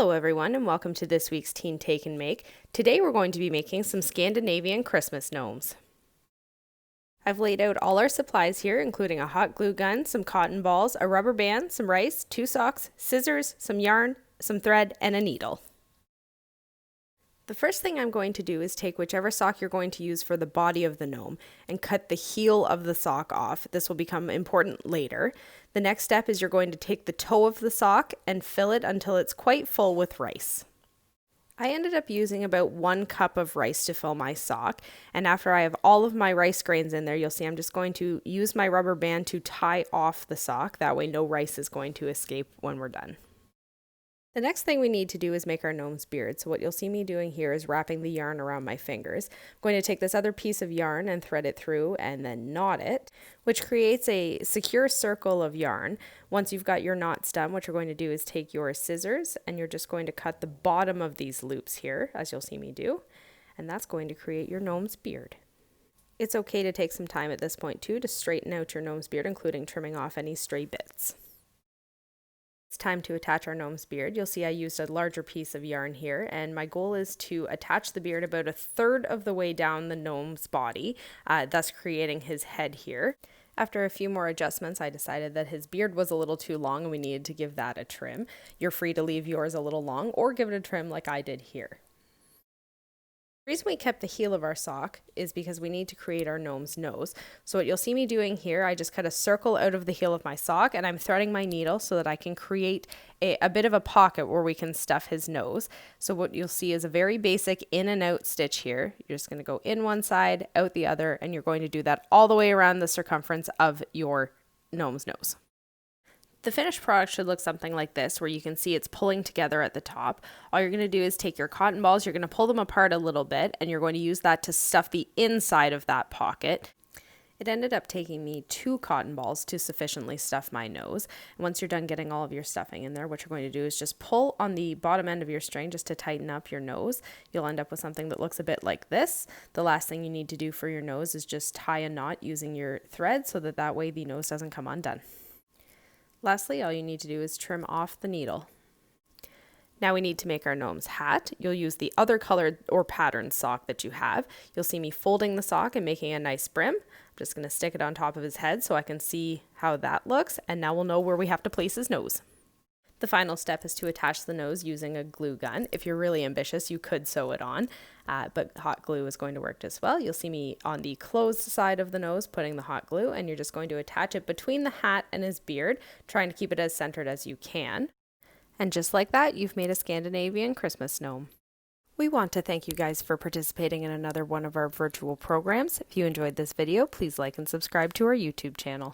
Hello everyone and welcome to this week's Teen Take and Make. Today we're going to be making some Scandinavian Christmas gnomes. I've laid out all our supplies here, including a hot glue gun, some cotton balls, a rubber band, some rice, 2 socks, scissors, some yarn, some thread, and a needle. The first thing I'm going to do is take whichever sock you're going to use for the body of the gnome and cut the heel of the sock off. This will become important later. The next step is you're going to take the toe of the sock and fill it until it's quite full with rice. I ended up using about 1 cup of rice to fill my sock, and after I have all of my rice grains in there, you'll see I'm just going to use my rubber band to tie off the sock. That way no rice is going to escape when we're done. The next thing we need to do is make our gnome's beard. So what you'll see me doing here is wrapping the yarn around my fingers. I'm going to take this other piece of yarn and thread it through and then knot it, which creates a secure circle of yarn. Once you've got your knots done, what you're going to do is take your scissors and you're just going to cut the bottom of these loops here, as you'll see me do, and that's going to create your gnome's beard. It's okay to take some time at this point too to straighten out your gnome's beard, including trimming off any stray bits. It's time to attach our gnome's beard. You'll see I used a larger piece of yarn here, and my goal is to attach the beard about 1/3 of the way down the gnome's body, thus creating his head here. After a few more adjustments, I decided that his beard was a little too long and we needed to give that a trim. You're free to leave yours a little long or give it a trim like I did here. The reason we kept the heel of our sock is because we need to create our gnome's nose. So what you'll see me doing here, I just cut a circle out of the heel of my sock and I'm threading my needle so that I can create a bit of a pocket where we can stuff his nose. So what you'll see is a very basic in and out stitch here. You're just going to go in one side, out the other, and you're going to do that all the way around the circumference of your gnome's nose. The finished product should look something like this, where you can see it's pulling together at the top. All you're going to do is take your cotton balls, you're going to pull them apart a little bit, and you're going to use that to stuff the inside of that pocket. It ended up taking me 2 cotton balls to sufficiently stuff my nose. And once you're done getting all of your stuffing in there, what you're going to do is just pull on the bottom end of your string just to tighten up your nose. You'll end up with something that looks a bit like this. The last thing you need to do for your nose is just tie a knot using your thread so that way the nose doesn't come undone. Lastly, all you need to do is trim off the needle. Now we need to make our gnome's hat. You'll use the other colored or patterned sock that you have. You'll see me folding the sock and making a nice brim. I'm just going to stick it on top of his head so I can see how that looks, and now we'll know where we have to place his nose. The final step is to attach the nose using a glue gun. If you're really ambitious, you could sew it on, but hot glue is going to work as well. You'll see me on the closed side of the nose putting the hot glue, and you're just going to attach it between the hat and his beard, trying to keep it as centered as you can. And just like that, you've made a Scandinavian Christmas gnome. We want to thank you guys for participating in another one of our virtual programs. If you enjoyed this video, please like and subscribe to our YouTube channel.